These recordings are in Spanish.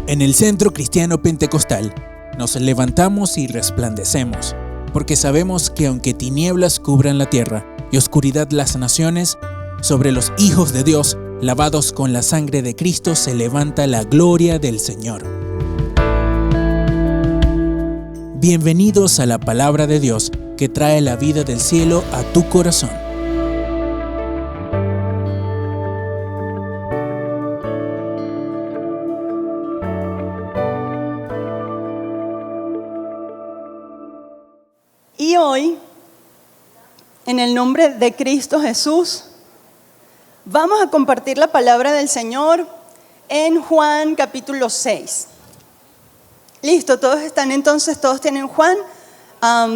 En el Centro Cristiano Pentecostal nos levantamos y resplandecemos, porque sabemos que aunque tinieblas cubran la tierra y oscuridad las naciones, sobre los hijos de Dios, lavados con la sangre de Cristo, se levanta la gloria del Señor. Bienvenidos a la Palabra de Dios que trae la vida del cielo a tu corazón. Y hoy, en el nombre de Cristo Jesús, vamos a compartir la palabra del Señor en Juan capítulo 6. Listo, todos están entonces, todos tienen Juan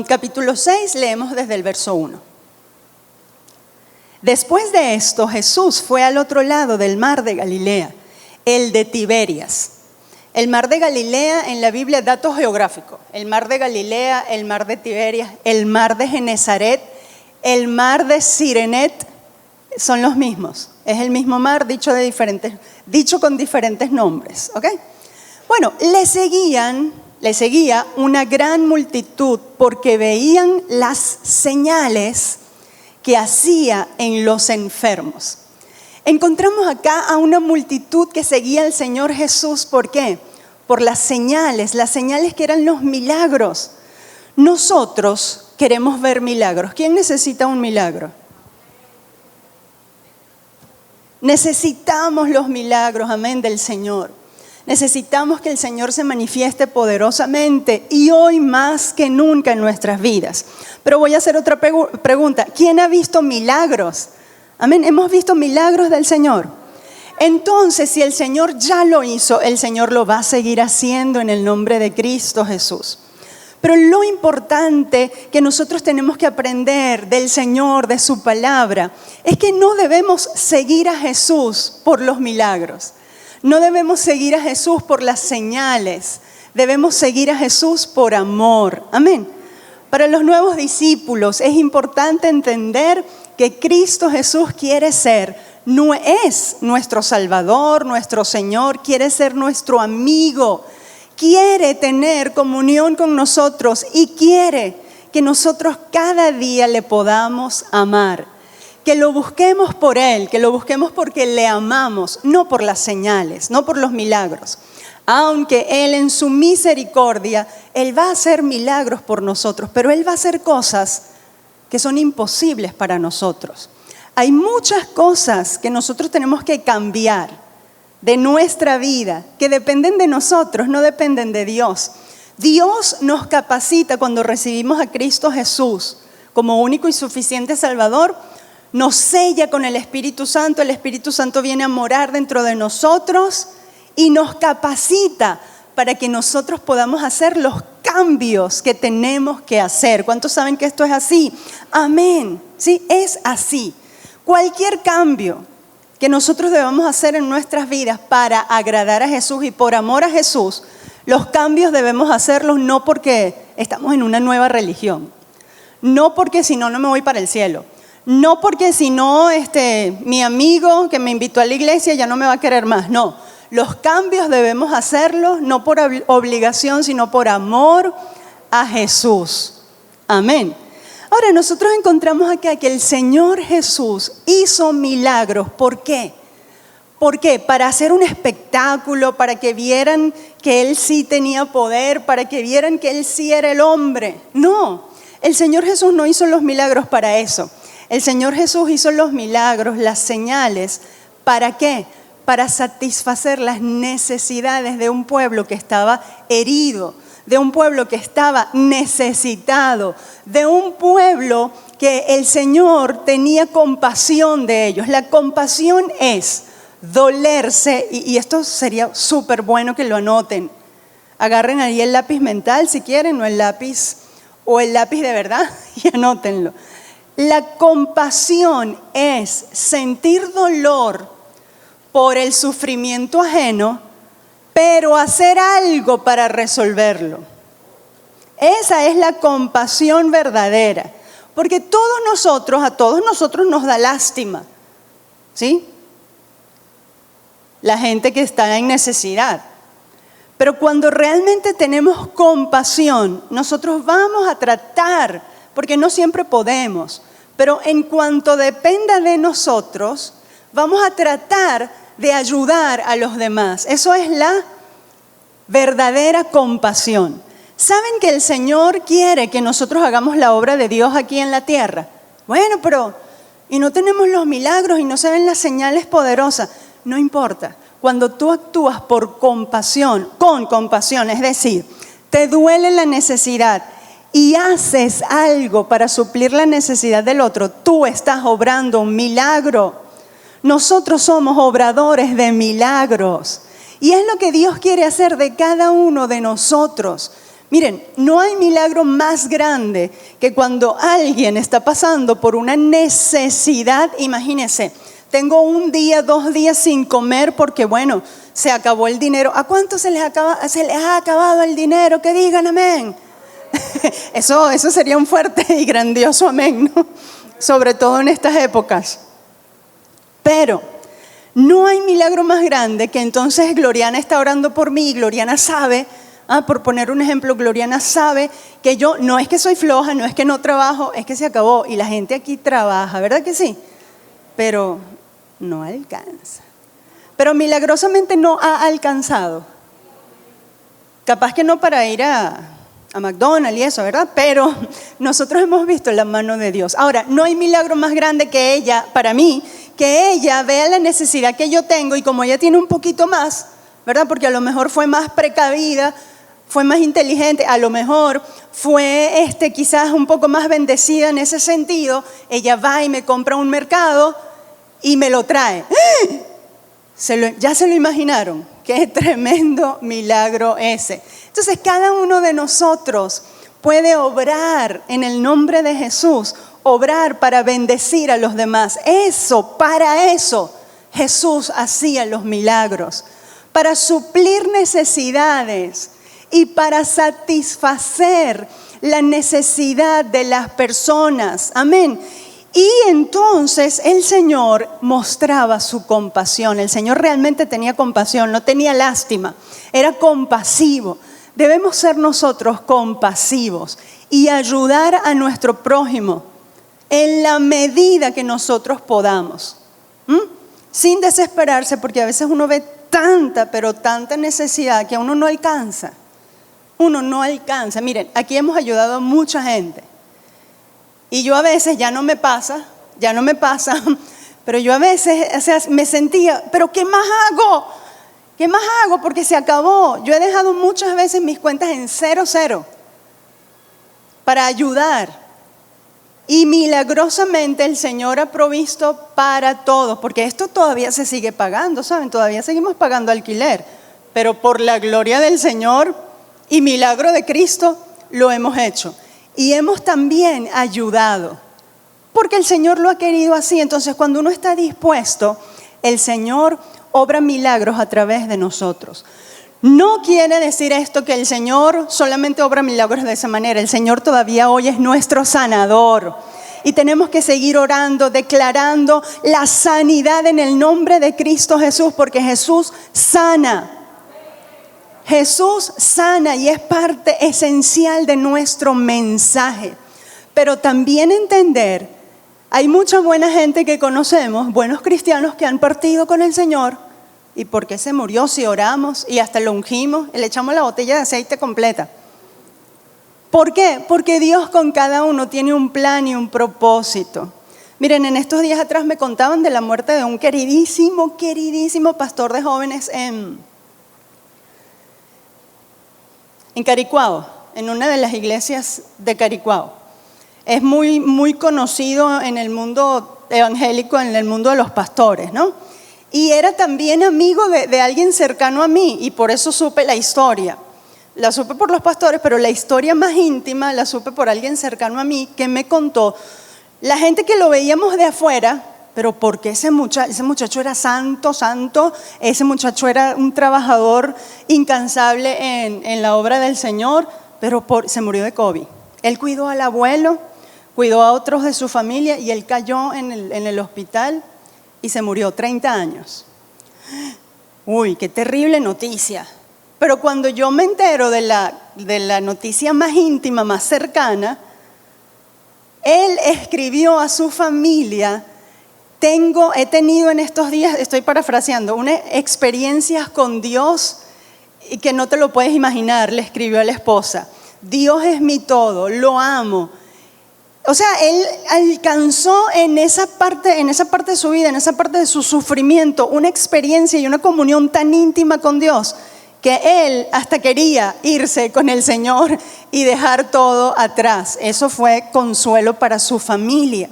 capítulo 6, leemos desde el verso 1. Después de esto, Jesús fue al otro lado del mar de Galilea, el de Tiberias. El mar de Galilea en la Biblia, dato geográfico, el mar de Galilea, el mar de Tiberias, el mar de Genesaret, el mar de Cirenet, son los mismos. Es el mismo mar dicho con diferentes nombres, ¿ok? Bueno, le seguía una gran multitud porque veían las señales que hacía en los enfermos. Encontramos acá a una multitud que seguía al Señor Jesús. ¿Por qué? Por las señales que eran los milagros. Nosotros queremos ver milagros. ¿Quién necesita un milagro? Necesitamos los milagros, amén, del Señor. Necesitamos que el Señor se manifieste poderosamente y hoy más que nunca en nuestras vidas. Pero voy a hacer otra pregunta. ¿Quién ha visto milagros? Amén, ¿hemos visto milagros del Señor? Entonces, si el Señor ya lo hizo, el Señor lo va a seguir haciendo en el nombre de Cristo Jesús. Pero lo importante que nosotros tenemos que aprender del Señor, de su palabra, es que no debemos seguir a Jesús por los milagros. No debemos seguir a Jesús por las señales. Debemos seguir a Jesús por amor. Amén. Para los nuevos discípulos es importante entender que Cristo Jesús quiere ser, no es nuestro Salvador, nuestro Señor, quiere ser nuestro amigo. Quiere tener comunión con nosotros y quiere que nosotros cada día le podamos amar. Que lo busquemos por Él, que lo busquemos porque le amamos, no por las señales, no por los milagros. Aunque Él en su misericordia, Él va a hacer milagros por nosotros, pero Él va a hacer cosas que son imposibles para nosotros. Hay muchas cosas que nosotros tenemos que cambiar de nuestra vida, que dependen de nosotros, no dependen de Dios. Dios nos capacita cuando recibimos a Cristo Jesús como único y suficiente Salvador. Nos sella con el Espíritu Santo viene a morar dentro de nosotros y nos capacita para que nosotros podamos hacer los cambios que tenemos que hacer. ¿Cuántos saben que esto es así? Amén. Sí, es así. Cualquier cambio que nosotros debamos hacer en nuestras vidas para agradar a Jesús y por amor a Jesús, los cambios debemos hacerlos no porque estamos en una nueva religión, no porque si no, no me voy para el cielo, no porque si no, mi amigo que me invitó a la iglesia ya no me va a querer más, no. Los cambios debemos hacerlos no por obligación, sino por amor a Jesús. Amén. Ahora, nosotros encontramos acá que el Señor Jesús hizo milagros. ¿Por qué? ¿Por qué? Para hacer un espectáculo, para que vieran que Él sí tenía poder, para que vieran que Él sí era el hombre. No, el Señor Jesús no hizo los milagros para eso. El Señor Jesús hizo los milagros, las señales. ¿Para qué? Para satisfacer las necesidades de un pueblo que estaba herido, de un pueblo que estaba necesitado, de un pueblo que el Señor tenía compasión de ellos. La compasión es dolerse, y esto sería súper bueno que lo anoten. Agarren ahí el lápiz mental si quieren, o el lápiz de verdad, y anótenlo. La compasión es sentir dolor por el sufrimiento ajeno, pero hacer algo para resolverlo. Esa es la compasión verdadera. Porque a todos nosotros nos da lástima, ¿sí? La gente que está en necesidad. Pero cuando realmente tenemos compasión, nosotros vamos a tratar, porque no siempre podemos, pero en cuanto dependa de nosotros, vamos a tratar de ayudar a los demás. Eso es la verdadera compasión. ¿Saben que el Señor quiere que nosotros hagamos la obra de Dios aquí en la tierra? Bueno, pero y no tenemos los milagros y no se ven las señales poderosas. No importa. Cuando tú actúas por compasión, con compasión, es decir, te duele la necesidad y haces algo para suplir la necesidad del otro, tú estás obrando un milagro. Nosotros somos obradores de milagros. Y es lo que Dios quiere hacer de cada uno de nosotros. Miren, no hay milagro más grande que cuando alguien está pasando por una necesidad. Imagínense, tengo un día, 2 días sin comer porque, bueno, se acabó el dinero. ¿A cuántos se les ha acabado el dinero? Que digan amén. Eso sería un fuerte y grandioso amén, ¿no? Sobre todo en estas épocas. Pero no hay milagro más grande que entonces Gloriana está orando por mí y Gloriana sabe, por poner un ejemplo, Gloriana sabe que yo no es que soy floja, no es que no trabajo, es que se acabó. Y la gente aquí trabaja, ¿verdad que sí? Pero no alcanza. Pero milagrosamente no ha alcanzado. Capaz que no para ir a McDonald's y eso, ¿verdad? Pero nosotros hemos visto la mano de Dios. Ahora, no hay milagro más grande que ella, para mí, que ella vea la necesidad que yo tengo y como ella tiene un poquito más, ¿verdad? Porque a lo mejor fue más precavida, fue más inteligente, a lo mejor fue quizás un poco más bendecida en ese sentido, ella va y me compra un mercado y me lo trae. ¿Ya se lo imaginaron? Qué tremendo milagro ese. Entonces cada uno de nosotros puede obrar en el nombre de Jesús, obrar para bendecir a los demás. Para eso Jesús hacía los milagros, para suplir necesidades y para satisfacer la necesidad de las personas. Amén. Y entonces el Señor mostraba su compasión. El Señor realmente tenía compasión, no tenía lástima, era compasivo. Debemos ser nosotros compasivos y ayudar a nuestro prójimo en la medida que nosotros podamos. Sin desesperarse, porque a veces uno ve tanta, pero tanta necesidad que a uno no alcanza. Uno no alcanza. Miren, aquí hemos ayudado a mucha gente. Y yo a veces, ya no me pasa, pero yo a veces me sentía, ¿pero qué más hago? ¿Qué más hago? Porque se acabó. Yo he dejado muchas veces mis cuentas en 0 para ayudar. Y milagrosamente el Señor ha provisto para todos, porque esto todavía se sigue pagando, ¿saben? Todavía seguimos pagando alquiler, pero por la gloria del Señor y milagro de Cristo lo hemos hecho. Y hemos también ayudado, porque el Señor lo ha querido así. Entonces, cuando uno está dispuesto, el Señor obra milagros a través de nosotros. No quiere decir esto que el Señor solamente obra milagros de esa manera. El Señor todavía hoy es nuestro sanador. Y tenemos que seguir orando, declarando la sanidad en el nombre de Cristo Jesús, porque Jesús sana. Jesús sana y es parte esencial de nuestro mensaje. Pero también entender, hay mucha buena gente que conocemos, buenos cristianos que han partido con el Señor. ¿Y por qué se murió si oramos y hasta lo ungimos? Le echamos la botella de aceite completa. ¿Por qué? Porque Dios con cada uno tiene un plan y un propósito. Miren, en estos días atrás me contaban de la muerte de un queridísimo pastor de jóvenes en Caricuao, en una de las iglesias de Caricuao. Es muy conocido en el mundo evangélico, en el mundo de los pastores, ¿no? Y era también amigo de alguien cercano a mí, y por eso supe la historia. La supe por los pastores, pero la historia más íntima la supe por alguien cercano a mí que me contó. La gente que lo veíamos de afuera, pero porque ese muchacho era santo, ese muchacho era un trabajador incansable en la obra del Señor, pero se murió de COVID. Él cuidó al abuelo, cuidó a otros de su familia y él cayó en el hospital y se murió, 30 años. Uy, qué terrible noticia. Pero cuando yo me entero de la noticia más íntima, más cercana, él escribió a su familia: he tenido en estos días, estoy parafraseando, unas experiencias con Dios y que no te lo puedes imaginar. Le escribió a la esposa: Dios es mi todo, lo amo. O sea, él alcanzó en esa parte de su vida, en esa parte de su sufrimiento, una experiencia y una comunión tan íntima con Dios que él hasta quería irse con el Señor y dejar todo atrás. Eso fue consuelo para su familia.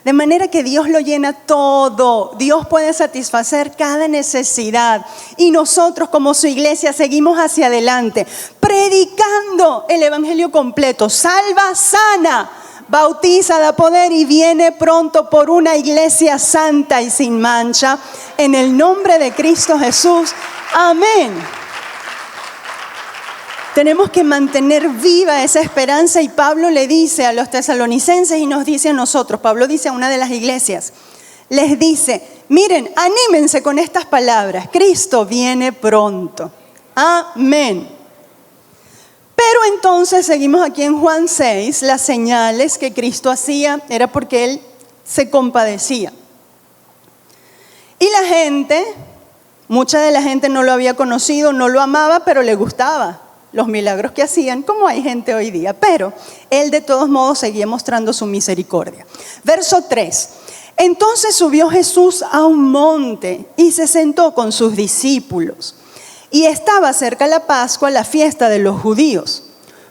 De manera que Dios lo llena todo. Dios puede satisfacer cada necesidad. Y nosotros como su iglesia seguimos hacia adelante, predicando el evangelio completo. Salva, sana, bautiza, da poder y viene pronto por una iglesia santa y sin mancha. En el nombre de Cristo Jesús. Amén. Tenemos que mantener viva esa esperanza, y Pablo le dice a los tesalonicenses y nos dice a nosotros. Pablo dice a una de las iglesias, les dice: miren, anímense con estas palabras, Cristo viene pronto. Amén. Pero entonces seguimos aquí en Juan 6, las señales que Cristo hacía era porque Él se compadecía. Y la gente, mucha de la gente no lo había conocido, no lo amaba, pero le gustaba los milagros que hacían, como hay gente hoy día. Pero Él de todos modos seguía mostrando su misericordia. Verso 3. Entonces subió Jesús a un monte y se sentó con sus discípulos. Y estaba cerca la Pascua, la fiesta de los judíos.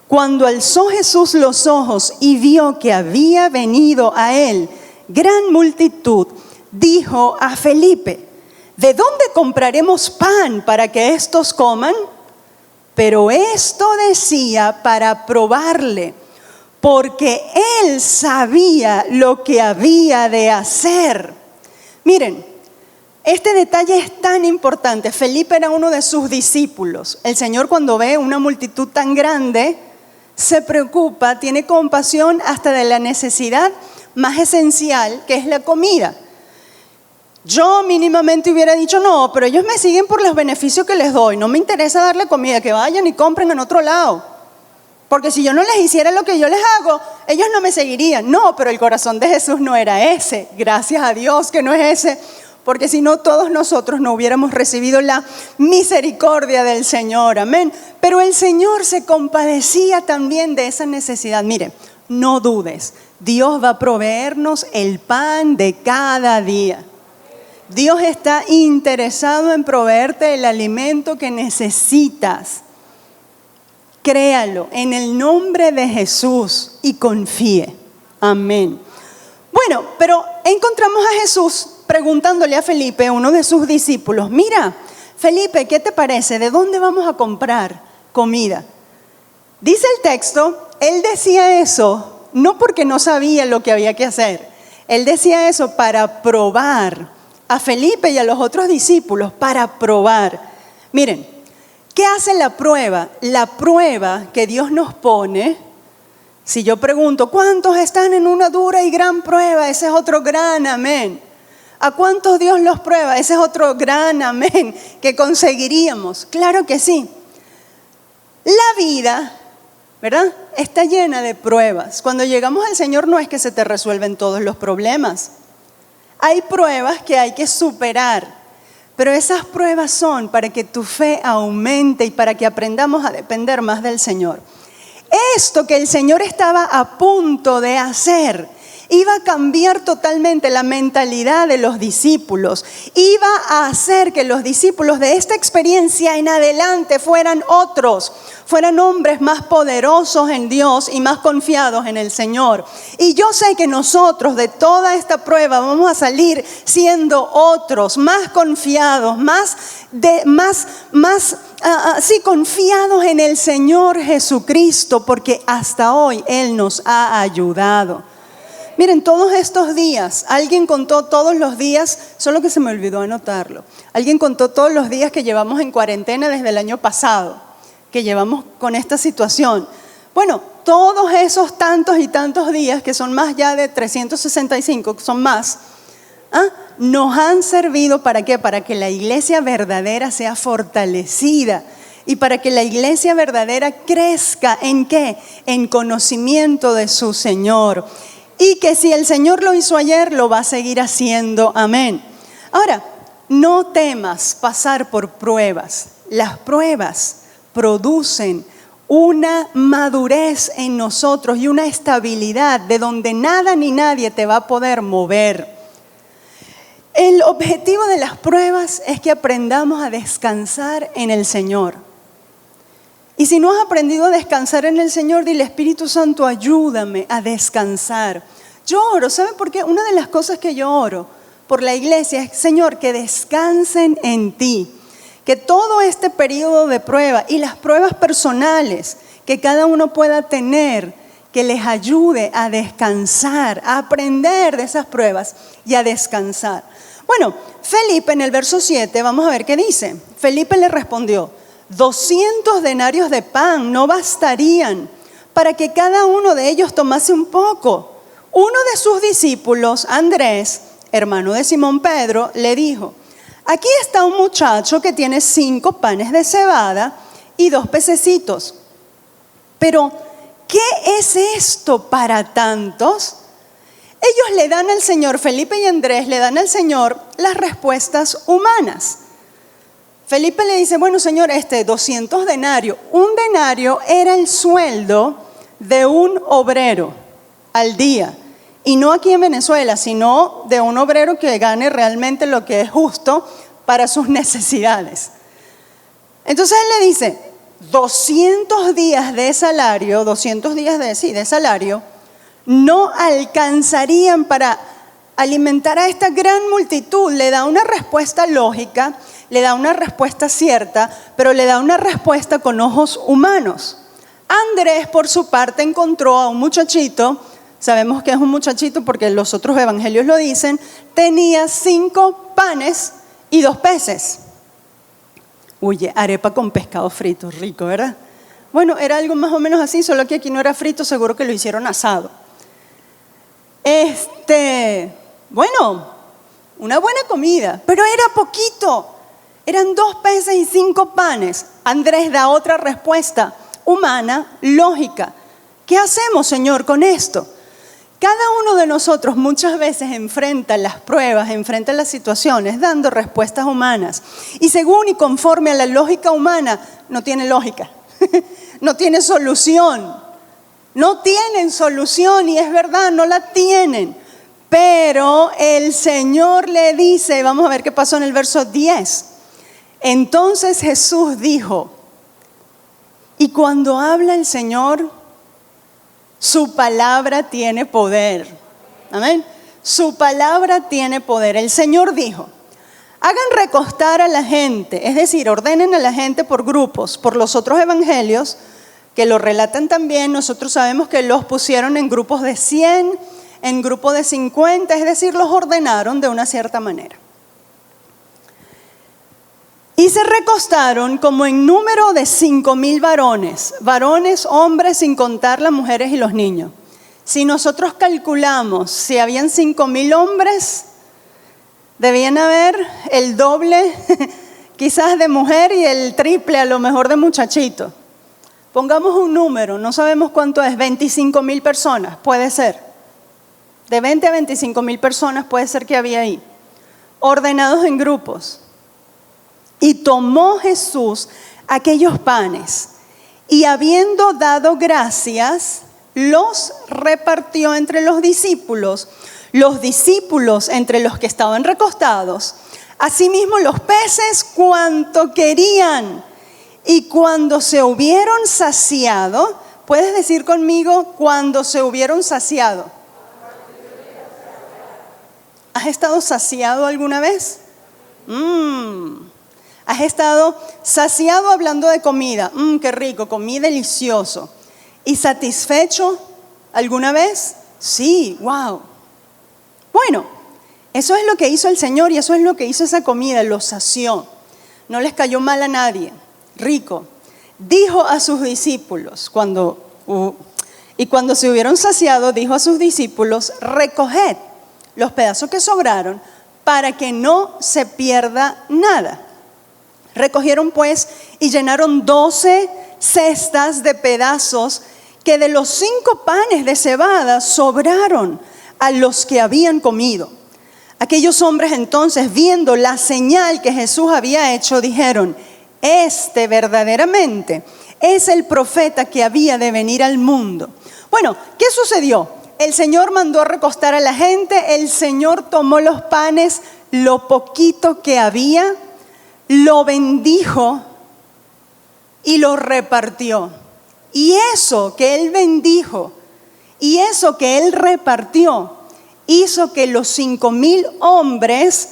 Cuando alzó Jesús los ojos y vio que había venido a él gran multitud, dijo a Felipe: ¿de dónde compraremos pan para que estos coman? Pero esto decía para probarle, porque él sabía lo que había de hacer. Miren, este detalle es tan importante. Felipe era uno de sus discípulos. El Señor, cuando ve una multitud tan grande, se preocupa, tiene compasión hasta de la necesidad más esencial, que es la comida. Yo mínimamente hubiera dicho: no, pero ellos me siguen por los beneficios que les doy, no me interesa darle comida, que vayan y compren en otro lado, porque si yo no les hiciera lo que yo les hago, ellos no me seguirían. No, pero el corazón de Jesús no era ese. Gracias a Dios que no es ese, porque si no, todos nosotros no hubiéramos recibido la misericordia del Señor. Amén. Pero el Señor se compadecía también de esa necesidad. Mire, no dudes, Dios va a proveernos el pan de cada día. Dios está interesado en proveerte el alimento que necesitas. Créalo en el nombre de Jesús y confíe. Amén. Bueno, pero encontramos a Jesús preguntándole a Felipe, uno de sus discípulos: mira, Felipe, ¿qué te parece? ¿De dónde vamos a comprar comida? Dice el texto, él decía eso no porque no sabía lo que había que hacer. Él decía eso para probar a Felipe y a los otros discípulos, para probar. Miren, ¿qué hace la prueba? La prueba que Dios nos pone. Si yo pregunto, ¿cuántos están en una dura y gran prueba? Ese es otro gran amén. ¿A cuántos Dios los prueba? Ese es otro gran amén que conseguiríamos. Claro que sí. La vida, ¿verdad?, está llena de pruebas. Cuando llegamos al Señor no es que se te resuelven todos los problemas. Hay pruebas que hay que superar, pero esas pruebas son para que tu fe aumente y para que aprendamos a depender más del Señor. Esto que el Señor estaba a punto de hacer iba a cambiar totalmente la mentalidad de los discípulos. Iba a hacer que los discípulos de esta experiencia en adelante fueran otros, fueran hombres más poderosos en Dios y más confiados en el Señor. Y yo sé que nosotros de toda esta prueba vamos a salir siendo otros, más confiados, confiados en el Señor Jesucristo, porque hasta hoy Él nos ha ayudado. Miren, todos estos días, alguien contó todos los días, solo que se me olvidó anotarlo. Alguien contó todos los días que llevamos en cuarentena desde el año pasado, que llevamos con esta situación. Bueno, todos esos tantos y tantos días, que son más ya de 365, son más, nos han servido ¿para qué? Para que la iglesia verdadera sea fortalecida y para que la iglesia verdadera crezca ¿en qué? En conocimiento de su Señor. Y que si el Señor lo hizo ayer, lo va a seguir haciendo. Amén. Ahora, no temas pasar por pruebas. Las pruebas producen una madurez en nosotros y una estabilidad de donde nada ni nadie te va a poder mover. El objetivo de las pruebas es que aprendamos a descansar en el Señor. Y si no has aprendido a descansar en el Señor, dile: Espíritu Santo, ayúdame a descansar. Yo oro, ¿saben por qué? Una de las cosas que yo oro por la iglesia es: Señor, que descansen en ti. Que todo este periodo de prueba y las pruebas personales que cada uno pueda tener, que les ayude a descansar, a aprender de esas pruebas y a descansar. Bueno, Felipe en el verso 7, vamos a ver qué dice. Felipe le respondió: 200 denarios de pan no bastarían para que cada uno de ellos tomase un poco. Uno de sus discípulos, Andrés, hermano de Simón Pedro, le dijo: aquí está un muchacho que tiene 5 panes de cebada y 2 pececitos. Pero, ¿qué es esto para tantos? Ellos le dan al Señor, Felipe y Andrés le dan al Señor las respuestas humanas. Felipe le dice: bueno, Señor, 200 denarios. Un denario era el sueldo de un obrero al día. Y no aquí en Venezuela, sino de un obrero que gane realmente lo que es justo para sus necesidades. Entonces él le dice: 200 días de salario, 200 días de salario, no alcanzarían para alimentar a esta gran multitud. Le da una respuesta lógica, le da una respuesta cierta, pero le da una respuesta con ojos humanos. Andrés, por su parte, encontró a un muchachito, sabemos que es un muchachito porque los otros evangelios lo dicen, tenía 5 panes y 2 peces. Oye, arepa con pescado frito, rico, ¿verdad? Bueno, era algo más o menos así, solo que aquí no era frito, seguro que lo hicieron asado. Bueno, una buena comida, pero era poquito. Eran 2 peces y 5 panes. Andrés da otra respuesta humana, lógica. ¿Qué hacemos, Señor, con esto? Cada uno de nosotros muchas veces enfrenta las pruebas, enfrenta las situaciones dando respuestas humanas. Y según y conforme a la lógica humana, no tiene lógica, no tiene solución. No tienen solución y es verdad, no la tienen. Pero el Señor le dice, vamos a ver qué pasó en el verso 10. Entonces Jesús dijo, y cuando habla el Señor, su palabra tiene poder. Amén. Su palabra tiene poder. El Señor dijo, hagan recostar a la gente, es decir, ordenen a la gente por grupos. Por los otros evangelios, que lo relatan también, nosotros sabemos que los pusieron en grupos de 100, en grupos de 50, es decir, los ordenaron de una cierta manera. Y se recostaron como en número de 5,000 varones, hombres, sin contar las mujeres y los niños. Si nosotros calculamos, si habían 5,000 hombres, debían haber el doble quizás de mujer y el triple a lo mejor de muchachito. Pongamos un número, no sabemos cuánto es, 25,000 personas, puede ser. De 20 a 25,000 personas puede ser que había ahí, ordenados en grupos. Y tomó Jesús aquellos panes y habiendo dado gracias, los repartió entre los discípulos entre los que estaban recostados, asimismo los peces cuanto querían. Y cuando se hubieron saciado, ¿puedes decir conmigo cuando se hubieron saciado? ¿Has estado saciado alguna vez? ¿Has estado saciado hablando de comida? Qué rico, comí delicioso. ¿Y satisfecho alguna vez? Sí, wow. Bueno, eso es lo que hizo el Señor y eso es lo que hizo esa comida, lo sació. No les cayó mal a nadie, rico. Dijo a sus discípulos, cuando se hubieron saciado, dijo a sus discípulos, recoged los pedazos que sobraron para que no se pierda nada. Recogieron pues y llenaron 12 cestas de pedazos que de los 5 panes de cebada sobraron a los que habían comido. Aquellos hombres entonces, viendo la señal que Jesús había hecho, dijeron: este verdaderamente es el profeta que había de venir al mundo. Bueno, ¿qué sucedió? El Señor mandó a recostar a la gente, el Señor tomó los panes, lo poquito que había, lo bendijo y lo repartió. Y eso que Él bendijo y eso que Él repartió hizo que los 5,000 hombres,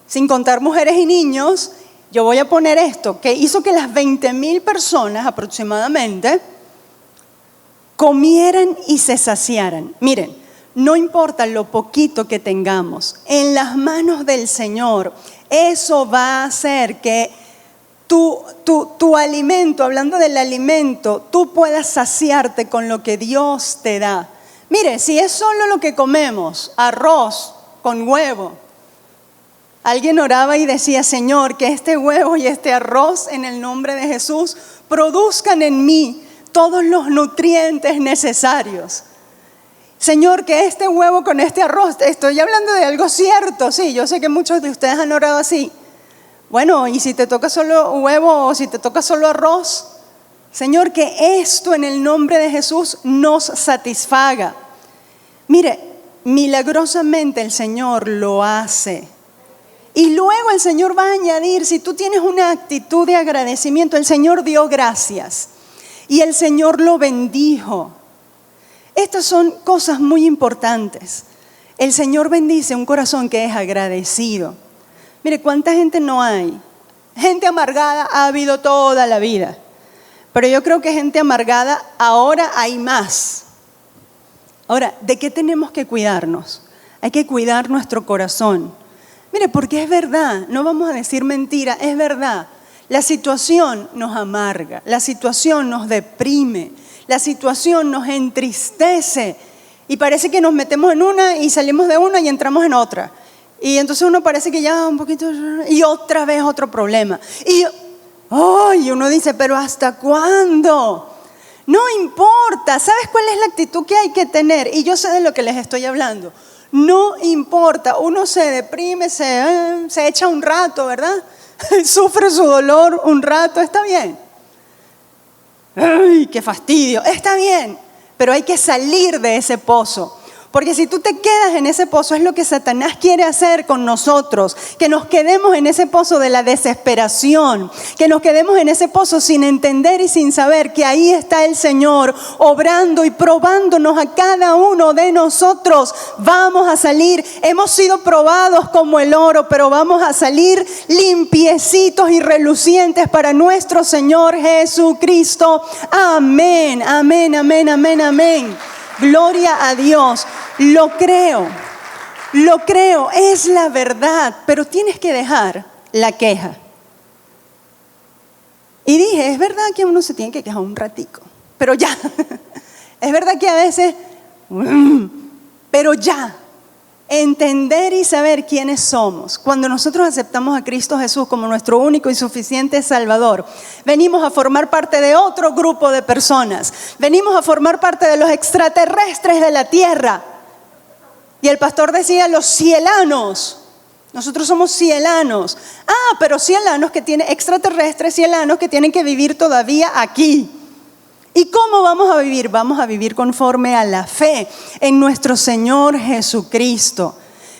sin contar mujeres y niños, yo voy a poner esto, que hizo que las 20,000 personas aproximadamente comieran y se saciaran. Miren, no importa lo poquito que tengamos, en las manos del Señor, eso va a hacer que tu alimento, hablando del alimento, tú puedas saciarte con lo que Dios te da. Mire, si es solo lo que comemos, arroz con huevo, alguien oraba y decía: Señor, que este huevo y este arroz en el nombre de Jesús produzcan en mí todos los nutrientes necesarios. Señor, que este huevo con este arroz, estoy hablando de algo cierto, sí, yo sé que muchos de ustedes han orado así. Bueno, y si te toca solo huevo o si te toca solo arroz, Señor, que esto en el nombre de Jesús nos satisfaga. Mire, milagrosamente el Señor lo hace. Y luego el Señor va a añadir, si tú tienes una actitud de agradecimiento, el Señor dio gracias y el Señor lo bendijo. Estas son cosas muy importantes. El Señor bendice un corazón que es agradecido. Mire, ¿cuánta gente no hay? Gente amargada ha habido toda la vida. Pero yo creo que gente amargada ahora hay más. Ahora, ¿de qué tenemos que cuidarnos? Hay que cuidar nuestro corazón. Mire, porque es verdad, no vamos a decir mentira, es verdad. La situación nos amarga, la situación nos deprime, la situación nos entristece. Y parece que nos metemos en una y salimos de una y entramos en otra. Y entonces uno parece que ya un poquito, y otra vez otro problema. Y uno dice, ¿pero hasta cuándo? No importa. ¿Sabes cuál es la actitud que hay que tener? Y yo sé de lo que les estoy hablando. No importa. Uno se deprime, se echa un rato, ¿verdad? Sufre su dolor un rato, está bien. ¡Ay, qué fastidio! Está bien, pero hay que salir de ese pozo. Porque si tú te quedas en ese pozo, es lo que Satanás quiere hacer con nosotros, que nos quedemos en ese pozo de la desesperación, que nos quedemos en ese pozo sin entender y sin saber que ahí está el Señor obrando y probándonos a cada uno de nosotros. Vamos a salir, hemos sido probados como el oro, pero vamos a salir limpiecitos y relucientes para nuestro Señor Jesucristo. Amén, amén, amén, amén, amén. Gloria a Dios, lo creo, es la verdad, pero tienes que dejar la queja. Y dije, es verdad que uno se tiene que quejar un ratico, pero ya, es verdad que a veces, pero ya, entender y saber quiénes somos. Cuando nosotros aceptamos a Cristo Jesús como nuestro único y suficiente Salvador, venimos a formar parte de otro grupo de personas. Venimos a formar parte de los extraterrestres de la tierra. Y el pastor decía, los cielanos. Nosotros somos cielanos. Pero cielanos que tienen, extraterrestres cielanos que tienen que vivir todavía aquí. ¿Y cómo vamos a vivir? Vamos a vivir conforme a la fe en nuestro Señor Jesucristo.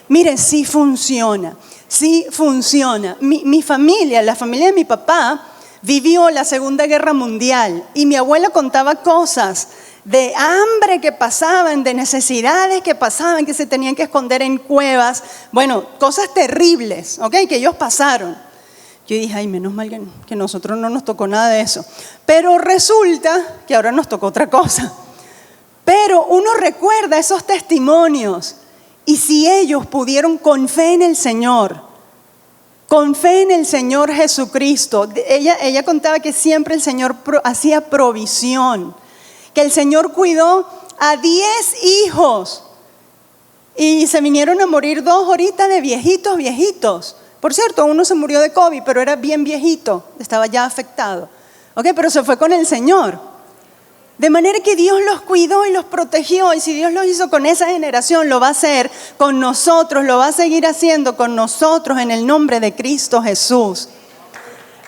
Mire, sí funciona, sí funciona. Mi familia, la familia de mi papá, vivió la Segunda Guerra Mundial y mi abuela contaba cosas de hambre que pasaban, de necesidades que pasaban, que se tenían que esconder en cuevas. Bueno, cosas terribles, ¿ok? Que ellos pasaron. Yo dije, ay, menos mal que nosotros no nos tocó nada de eso. Pero resulta que ahora nos tocó otra cosa. Pero uno recuerda esos testimonios. Y si ellos pudieron con fe en el Señor, con fe en el Señor Jesucristo, ella contaba que siempre el Señor hacía provisión, que el Señor cuidó a 10 hijos. Y se vinieron a morir 2 ahorita de viejitos. Por cierto, uno se murió de COVID, pero era bien viejito, estaba ya afectado. Pero se fue con el Señor. De manera que Dios los cuidó y los protegió, y si Dios lo hizo con esa generación, lo va a hacer con nosotros, lo va a seguir haciendo con nosotros en el nombre de Cristo Jesús.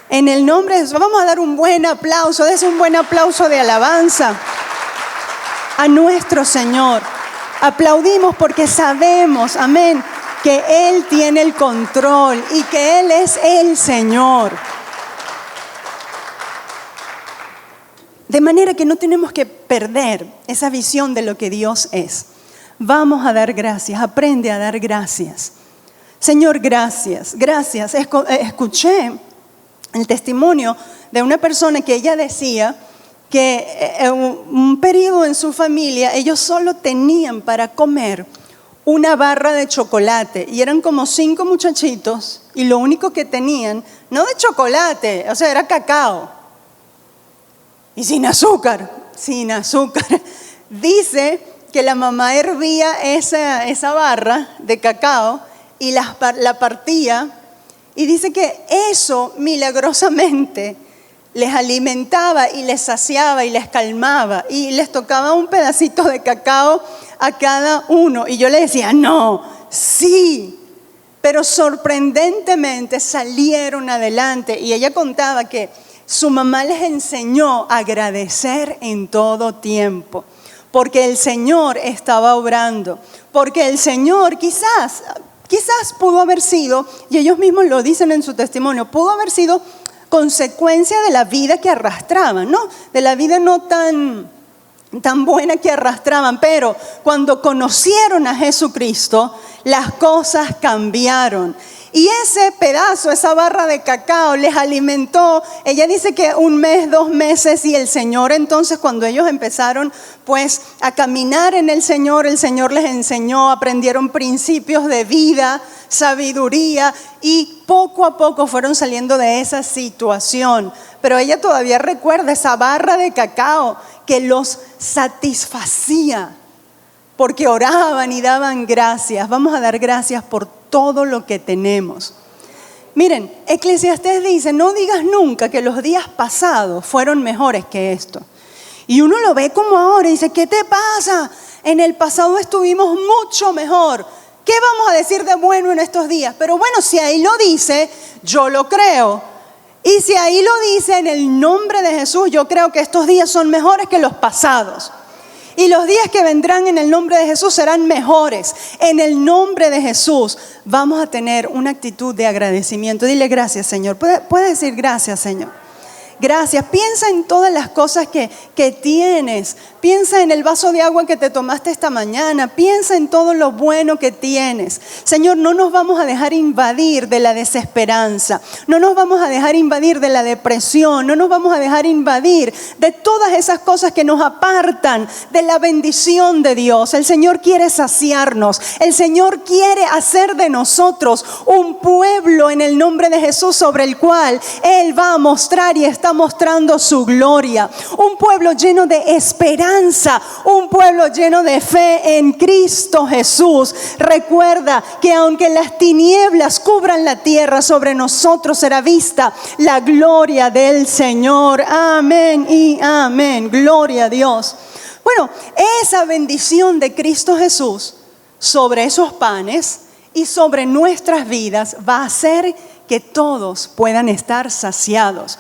En el nombre de Jesús, vamos a dar un buen aplauso, des un buen aplauso de alabanza a nuestro Señor. Aplaudimos porque sabemos, amén, que Él tiene el control y que Él es el Señor. De manera que no tenemos que perder esa visión de lo que Dios es. Vamos a dar gracias, aprende a dar gracias. Señor, gracias, gracias. Escuché el testimonio de una persona que ella decía que en un periodo en su familia ellos solo tenían para comer una barra de chocolate y eran como 5 muchachitos y lo único que tenían, no de chocolate, o sea, era cacao. Y sin azúcar. Dice que la mamá hervía esa barra de cacao y la partía. Y dice que eso milagrosamente les alimentaba y les saciaba y les calmaba. Y les tocaba un pedacito de cacao a cada uno. Y yo le decía, no, sí. Pero sorprendentemente salieron adelante. Y ella contaba que su mamá les enseñó a agradecer en todo tiempo, porque el Señor estaba obrando, porque el Señor quizás pudo haber sido, y ellos mismos lo dicen en su testimonio, pudo haber sido consecuencia de la vida que arrastraban, ¿no? De la vida no tan buena que arrastraban, pero cuando conocieron a Jesucristo, las cosas cambiaron. Y ese pedazo, esa barra de cacao les alimentó, ella dice que 1 mes, 2 meses, y el Señor entonces cuando ellos empezaron pues a caminar en el Señor les enseñó, aprendieron principios de vida, sabiduría, y poco a poco fueron saliendo de esa situación. Pero ella todavía recuerda esa barra de cacao que los satisfacía, porque oraban y daban gracias. Vamos a dar gracias por todo lo que tenemos. Miren, Eclesiastés dice, no digas nunca que los días pasados fueron mejores que esto. Y uno lo ve como ahora y dice, ¿qué te pasa? En el pasado estuvimos mucho mejor. ¿Qué vamos a decir de bueno en estos días? Pero bueno, si ahí lo dice, yo lo creo. Y si ahí lo dice en el nombre de Jesús, yo creo que estos días son mejores que los pasados. Y los días que vendrán en el nombre de Jesús serán mejores. En el nombre de Jesús vamos a tener una actitud de agradecimiento. Dile gracias, Señor. ¿Puede decir gracias, Señor? Gracias. Piensa en todas las cosas que tienes. Piensa en el vaso de agua que te tomaste esta mañana. Piensa en todo lo bueno que tienes. Señor, no nos vamos a dejar invadir de la desesperanza. No nos vamos a dejar invadir de la depresión. No nos vamos a dejar invadir de todas esas cosas que nos apartan de la bendición de Dios. El Señor quiere saciarnos. El Señor quiere hacer de nosotros un pueblo en el nombre de Jesús sobre el cual Él va a mostrar y está mostrando su gloria. Un pueblo lleno de esperanza, un pueblo lleno de fe en Cristo Jesús. Recuerda que aunque las tinieblas cubran la tierra, sobre nosotros será vista la gloria del Señor. Amén y amén. Gloria a Dios. Bueno, esa bendición de Cristo Jesús sobre esos panes y sobre nuestras vidas va a hacer que todos puedan estar saciados.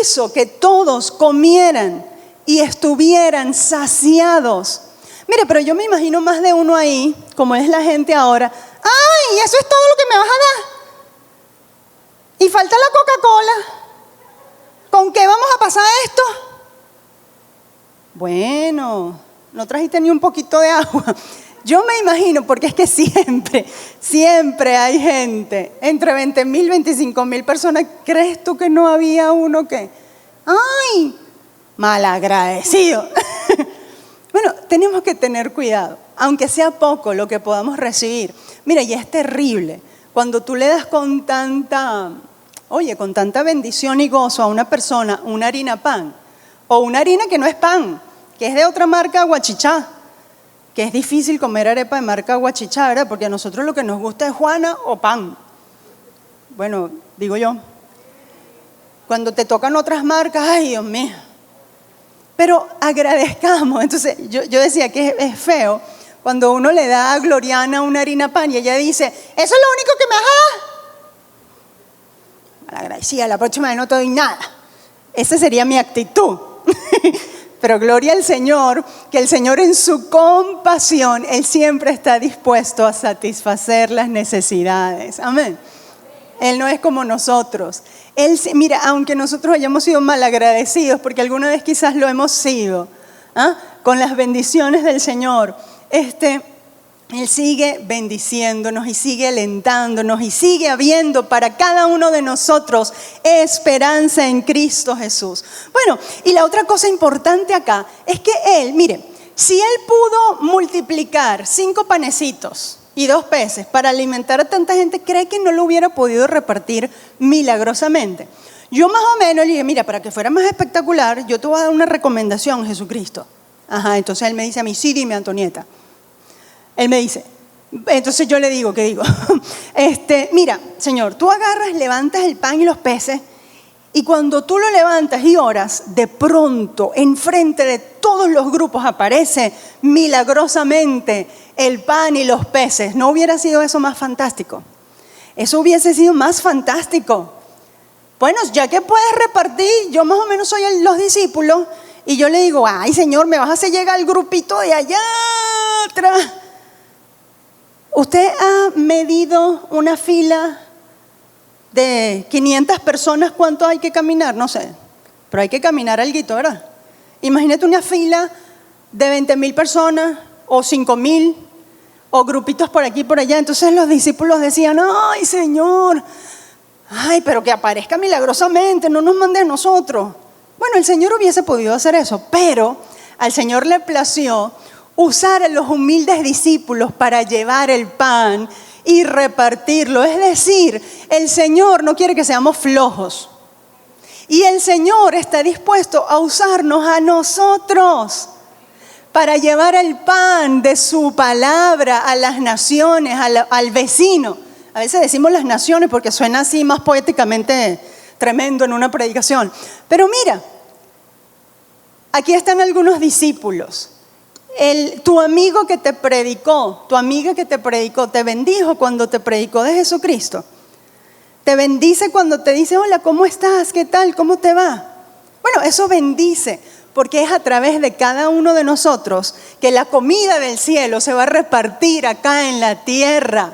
Hizo que todos comieran y estuvieran saciados. Mire, pero yo me imagino más de uno ahí, como es la gente ahora. ¡Ay, eso es todo lo que me vas a dar! Y falta la Coca-Cola. ¿Con qué vamos a pasar esto? Bueno, no trajiste ni un poquito de agua. Yo me imagino, porque es que siempre hay gente, entre 20,000, 25,000 personas. ¿Crees tú que no había uno que, ay, malagradecido? Bueno, tenemos que tener cuidado, aunque sea poco lo que podamos recibir. Mira, y es terrible cuando tú le das con tanta bendición y gozo a una persona una harina pan, o una harina que no es pan, que es de otra marca, Guachichá. Que es difícil comer arepa de marca Guachichá, ¿verdad? Porque a nosotros lo que nos gusta es Juana o pan. Bueno, digo yo. Cuando te tocan otras marcas, ay Dios mío. Pero agradezcamos. Entonces yo decía que es feo cuando uno le da a Gloriana una harina pan y ella dice, eso es lo único que me vas a dar. Agradecida, la próxima vez no te doy nada. Esa sería mi actitud. Pero gloria al Señor, que el Señor en su compasión, Él siempre está dispuesto a satisfacer las necesidades. Amén. Él no es como nosotros. Mira, aunque nosotros hayamos sido malagradecidos, porque alguna vez quizás lo hemos sido, con las bendiciones del Señor, Él sigue bendiciéndonos y sigue alentándonos y sigue habiendo para cada uno de nosotros esperanza en Cristo Jesús. Bueno, y la otra cosa importante acá es que Él, mire, si Él pudo multiplicar 5 panecitos y 2 peces para alimentar a tanta gente, ¿cree que no lo hubiera podido repartir milagrosamente? Yo más o menos le dije, mira, para que fuera más espectacular, yo te voy a dar una recomendación, Jesucristo. Entonces Él me dice a mí, sí, dime, Antonieta. Él me dice, entonces yo le digo, ¿qué digo? Mira, Señor, tú agarras, levantas el pan y los peces y cuando tú lo levantas y oras, de pronto, enfrente de todos los grupos aparece milagrosamente el pan y los peces. ¿No hubiera sido eso más fantástico? Eso hubiese sido más fantástico. Bueno, ya que puedes repartir, yo más o menos soy los discípulos y yo le digo, ay Señor, me vas a hacer llegar al grupito de allá atrás. ¿Usted ha medido una fila de 500 personas? ¿Cuánto hay que caminar? No sé, pero hay que caminar alguito, ¿verdad? Imagínate una fila de 20,000 personas o 5,000 o grupitos por aquí y por allá. Entonces los discípulos decían, ay Señor, ay, pero que aparezca milagrosamente, no nos mande a nosotros. Bueno, el Señor hubiese podido hacer eso, pero al Señor le plació usar a los humildes discípulos para llevar el pan y repartirlo. Es decir, el Señor no quiere que seamos flojos. Y el Señor está dispuesto a usarnos a nosotros para llevar el pan de su palabra a las naciones, al vecino. A veces decimos las naciones porque suena así más poéticamente tremendo en una predicación. Pero mira, aquí están algunos discípulos. Tu amigo que te predicó, tu amiga que te predicó, te bendijo cuando te predicó de Jesucristo. Te bendice cuando te dice, hola, ¿cómo estás? ¿Qué tal? ¿Cómo te va? Bueno, eso bendice, porque es a través de cada uno de nosotros que la comida del cielo se va a repartir acá en la tierra.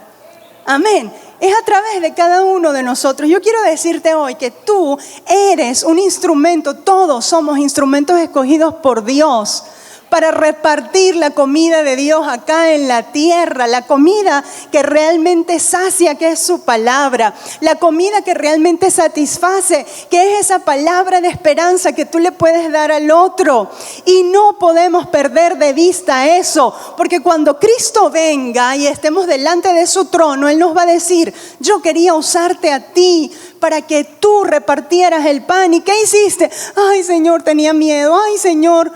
Amén. Es a través de cada uno de nosotros. Yo quiero decirte hoy que tú eres un instrumento, todos somos instrumentos escogidos por Dios para repartir la comida de Dios acá en la tierra, la comida que realmente sacia, que es su palabra, la comida que realmente satisface, que es esa palabra de esperanza que tú le puedes dar al otro. Y no podemos perder de vista eso, porque cuando Cristo venga y estemos delante de su trono, Él nos va a decir, yo quería usarte a ti para que tú repartieras el pan. ¿Y qué hiciste? Ay, Señor, tenía miedo. Ay, Señor.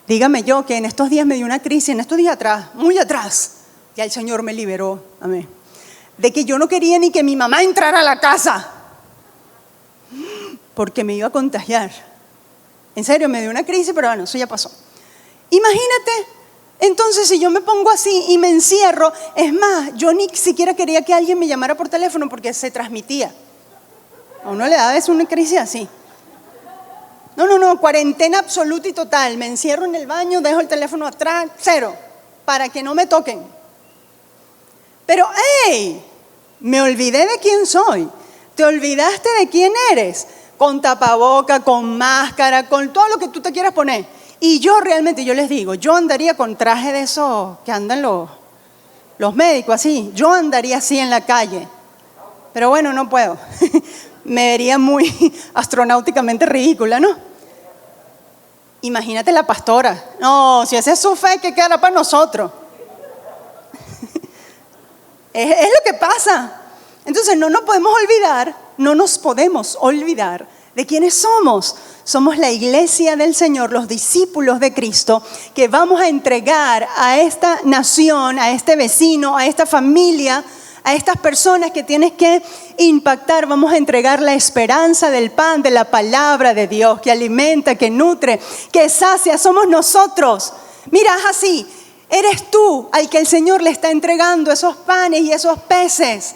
Dígame yo que en estos días me dio una crisis, en estos días atrás, muy atrás, ya el Señor me liberó, amén, de que yo no quería ni que mi mamá entrara a la casa, porque me iba a contagiar. En serio, me dio una crisis, pero bueno, eso ya pasó. Imagínate, entonces si yo me pongo así y me encierro, es más, yo ni siquiera quería que alguien me llamara por teléfono porque se transmitía. A uno le da una crisis así. No, cuarentena absoluta y total. Me encierro en el baño, dejo el teléfono atrás, cero, para que no me toquen. Pero, ¡hey! Me olvidé de quién soy. Te olvidaste de quién eres. Con tapaboca, con máscara, con todo lo que tú te quieras poner. Y yo realmente, yo les digo, yo andaría con traje de esos que andan los médicos, así. Yo andaría así en la calle. Pero bueno, no puedo. Me vería muy astronáuticamente ridícula, ¿no? Imagínate la pastora. No, si esa es su fe, ¿qué quedará para nosotros? Es lo que pasa. Entonces no nos podemos olvidar de quiénes somos. Somos la iglesia del Señor, los discípulos de Cristo, que vamos a entregar a esta nación, a este vecino, a esta familia, A estas personas que tienes que impactar, vamos a entregar la esperanza del pan, de la palabra de Dios, que alimenta, que nutre, que sacia. Somos nosotros. Mira, haz así. Eres tú al que el Señor le está entregando esos panes y esos peces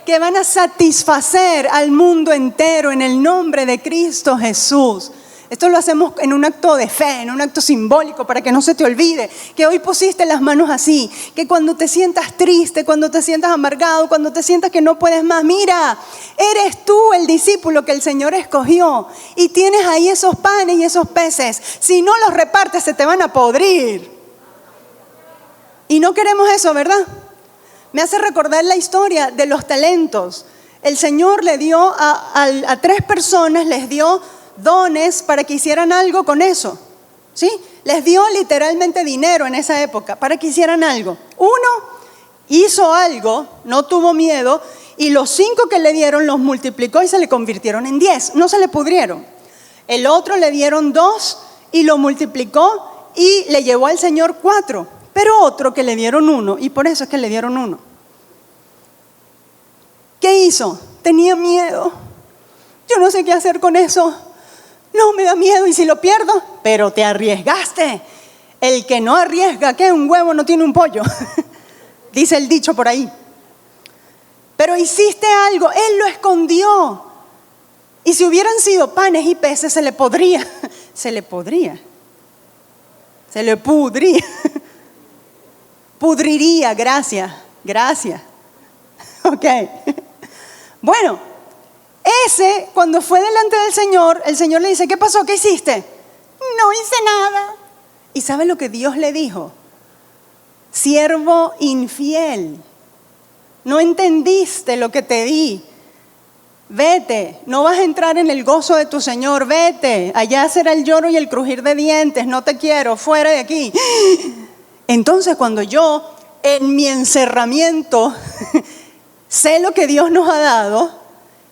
que van a satisfacer al mundo entero en el nombre de Cristo Jesús. Esto lo hacemos en un acto de fe, en un acto simbólico, para que no se te olvide que hoy pusiste las manos así, que cuando te sientas triste, cuando te sientas amargado, cuando te sientas que no puedes más, mira, eres tú el discípulo que el Señor escogió y tienes ahí esos panes y esos peces. Si no los repartes, se te van a podrir. Y no queremos eso, ¿verdad? Me hace recordar la historia de los talentos. El Señor le dio a 3 personas, les dio dones para que hicieran algo con eso, ¿sí? Les dio literalmente dinero en esa época para que hicieran algo. Uno hizo algo, no tuvo miedo, y los 5 que le dieron los multiplicó y se le convirtieron en 10, no se le pudrieron. El otro le dieron 2 y lo multiplicó y le llevó al Señor 4, pero otro que le dieron 1, y por eso es que le dieron 1. ¿Qué hizo? Tenía miedo. Yo no sé qué hacer con eso. No, me da miedo, ¿y si lo pierdo? Pero te arriesgaste. El que no arriesga, ¿qué? Un huevo no tiene un pollo. Dice el dicho por ahí. Pero hiciste algo, Él lo escondió. Y si hubieran sido panes y peces, se le podría. Se le pudría. Pudriría, gracias. Ok. Bueno, ese, cuando fue delante del Señor, el Señor le dice, ¿qué pasó? ¿Qué hiciste? No hice nada. ¿Y sabe lo que Dios le dijo? Siervo infiel, no entendiste lo que te di. Vete, no vas a entrar en el gozo de tu Señor, vete. Allá será el lloro y el crujir de dientes, no te quiero, fuera de aquí. Entonces, cuando yo, en mi encerramiento, sé lo que Dios nos ha dado,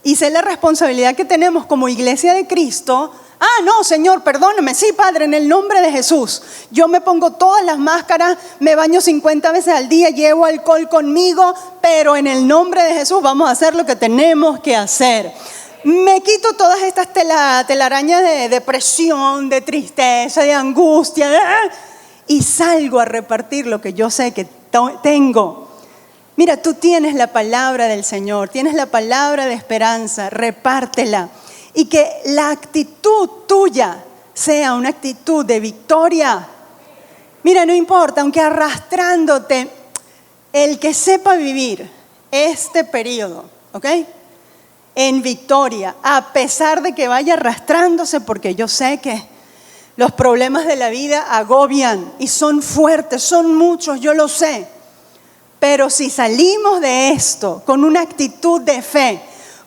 y sé la responsabilidad que tenemos como iglesia de Cristo. No, Señor, perdóname. Sí, Padre, en el nombre de Jesús. Yo me pongo todas las máscaras, me baño 50 veces al día, llevo alcohol conmigo, pero en el nombre de Jesús vamos a hacer lo que tenemos que hacer. Me quito todas estas telarañas de depresión, de tristeza, de angustia, y salgo a repartir lo que yo sé que tengo. Mira, tú tienes la palabra del Señor, tienes la palabra de esperanza, repártela. Y que la actitud tuya sea una actitud de victoria. Mira, no importa, aunque arrastrándote, el que sepa vivir este periodo, ¿ok? En victoria, a pesar de que vaya arrastrándose, porque yo sé que los problemas de la vida agobian y son fuertes, son muchos, yo lo sé. Pero si salimos de esto con una actitud de fe,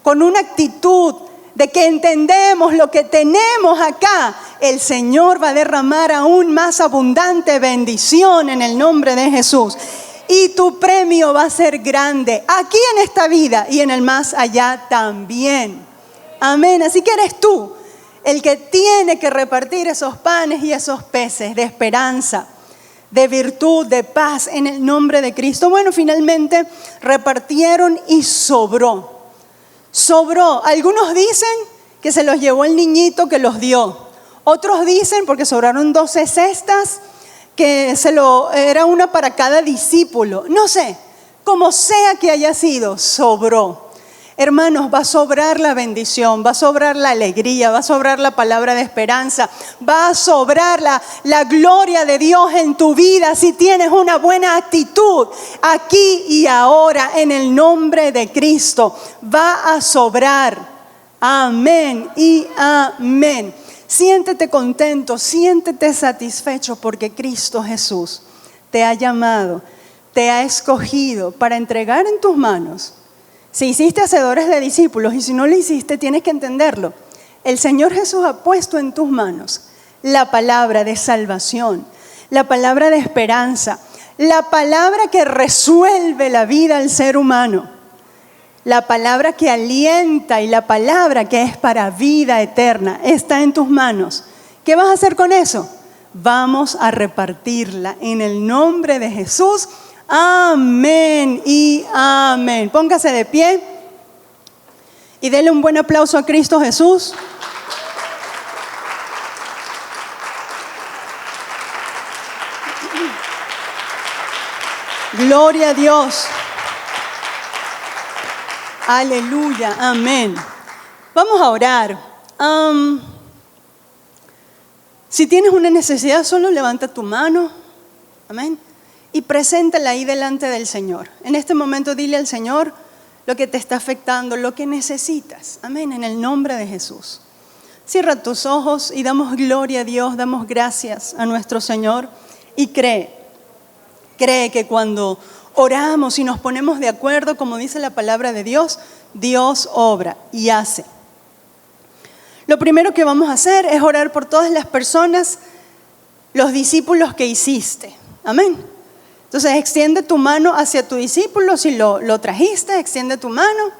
con una actitud de que entendemos lo que tenemos acá, el Señor va a derramar aún más abundante bendición en el nombre de Jesús. Y tu premio va a ser grande, aquí en esta vida y en el más allá también. Amén. Así que eres tú el que tiene que repartir esos panes y esos peces de esperanza, de virtud, de paz en el nombre de Cristo. Bueno, finalmente repartieron y sobró. Algunos dicen que se los llevó el niñito que los dio. Otros dicen, porque sobraron 12 cestas, que era una para cada discípulo. No sé, como sea que haya sido, sobró. Hermanos, va a sobrar la bendición, va a sobrar la alegría, va a sobrar la palabra de esperanza, va a sobrar la gloria de Dios en tu vida si tienes una buena actitud aquí y ahora en el nombre de Cristo. Va a sobrar. Amén y amén. Siéntete contento, siéntete satisfecho porque Cristo Jesús te ha llamado, te ha escogido para entregar en tus manos. Si hiciste hacedores de discípulos y si no lo hiciste, tienes que entenderlo. El Señor Jesús ha puesto en tus manos la palabra de salvación, la palabra de esperanza, la palabra que resuelve la vida al ser humano, la palabra que alienta y la palabra que es para vida eterna. Está en tus manos. ¿Qué vas a hacer con eso? Vamos a repartirla en el nombre de Jesús Amén y amén. Póngase de pie y dele un buen aplauso a Cristo Jesús. Gloria a Dios. Aleluya, amén. Vamos a orar. Si tienes una necesidad, solo levanta tu mano. Amén. Y preséntala ahí delante del Señor. En este momento dile al Señor lo que te está afectando, lo que necesitas. Amén, en el nombre de Jesús. Cierra tus ojos y damos gloria a Dios, damos gracias a nuestro Señor. Y cree que cuando oramos y nos ponemos de acuerdo, como dice la palabra de Dios, Dios obra y hace. Lo primero que vamos a hacer es orar por todas las personas, los discípulos que hiciste. Amén. Entonces extiende tu mano hacia tu discípulo, si lo trajiste, extiende tu mano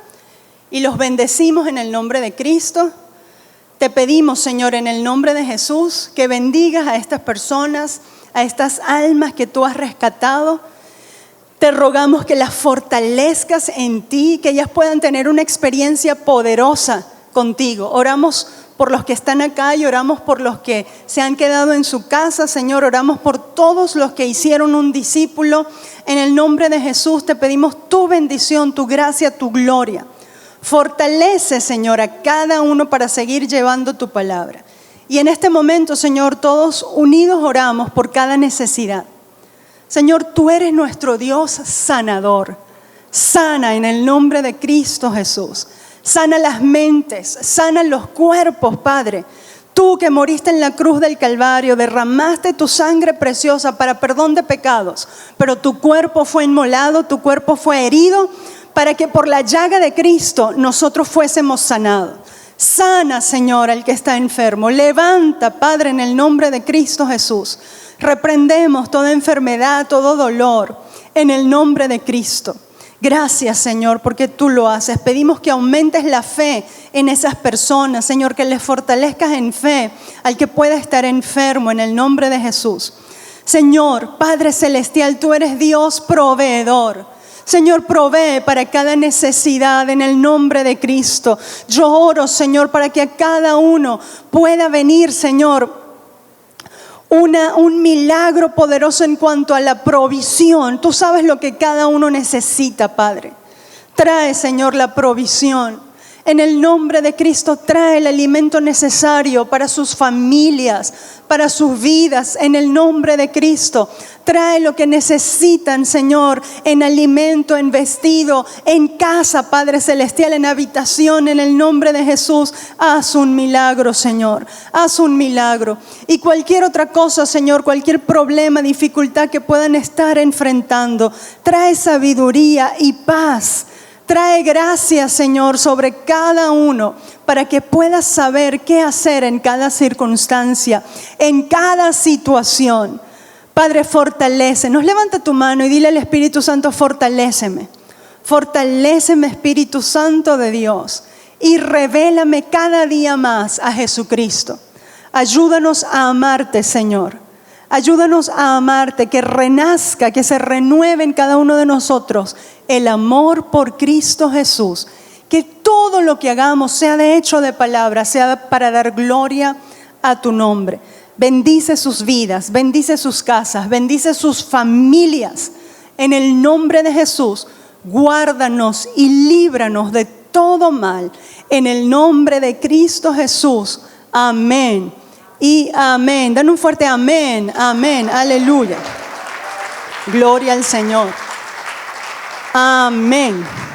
y los bendecimos en el nombre de Cristo. Te pedimos, Señor, en el nombre de Jesús, que bendigas a estas personas, a estas almas que tú has rescatado. Te rogamos que las fortalezcas en ti, que ellas puedan tener una experiencia poderosa contigo. Oramos por los que están acá y oramos por los que se han quedado en su casa, Señor. Oramos por todos los que hicieron un discípulo. En el nombre de Jesús te pedimos tu bendición, tu gracia, tu gloria. Fortalece, Señor, a cada uno para seguir llevando tu palabra. Y en este momento, Señor, todos unidos oramos por cada necesidad. Señor, tú eres nuestro Dios sanador. Sana en el nombre de Cristo Jesús. Sana las mentes, sana los cuerpos, Padre. Tú que moriste en la cruz del Calvario, derramaste tu sangre preciosa para perdón de pecados, pero tu cuerpo fue inmolado, tu cuerpo fue herido, para que por la llaga de Cristo nosotros fuésemos sanados. Sana, Señor, al que está enfermo. Levanta, Padre, en el nombre de Cristo Jesús. Reprendemos toda enfermedad, todo dolor, en el nombre de Cristo. Gracias, Señor, porque tú lo haces. Pedimos que aumentes la fe en esas personas, Señor, que les fortalezcas en fe al que pueda estar enfermo, en el nombre de Jesús. Señor, Padre Celestial, tú eres Dios proveedor. Señor, provee para cada necesidad en el nombre de Cristo. Yo oro, Señor, para que a cada uno pueda venir, Señor, un milagro poderoso en cuanto a la provisión. Tú sabes lo que cada uno necesita, Padre. Trae, Señor, la provisión. En el nombre de Cristo, trae el alimento necesario para sus familias, para sus vidas. En el nombre de Cristo, trae lo que necesitan, Señor, en alimento, en vestido, en casa, Padre Celestial, en habitación. En el nombre de Jesús, haz un milagro, Señor. Haz un milagro. Y cualquier otra cosa, Señor, cualquier problema, dificultad que puedan estar enfrentando, trae sabiduría y paz. Trae gracia, Señor, sobre cada uno para que puedas saber qué hacer en cada circunstancia, en cada situación. Padre, fortalécenos. Levanta tu mano y dile al Espíritu Santo: fortaléceme. Fortaléceme, Espíritu Santo de Dios, y revélame cada día más a Jesucristo. Ayúdanos a amarte, Señor. Ayúdanos a amarte, que renazca, que se renueve en cada uno de nosotros el amor por Cristo Jesús. Que todo lo que hagamos sea de hecho de palabra, sea para dar gloria a tu nombre. Bendice sus vidas, bendice sus casas, bendice sus familias. En el nombre de Jesús, guárdanos y líbranos de todo mal. En el nombre de Cristo Jesús. Amén y amén. Dan un fuerte amén, amén, aleluya. Gloria al Señor. Amén.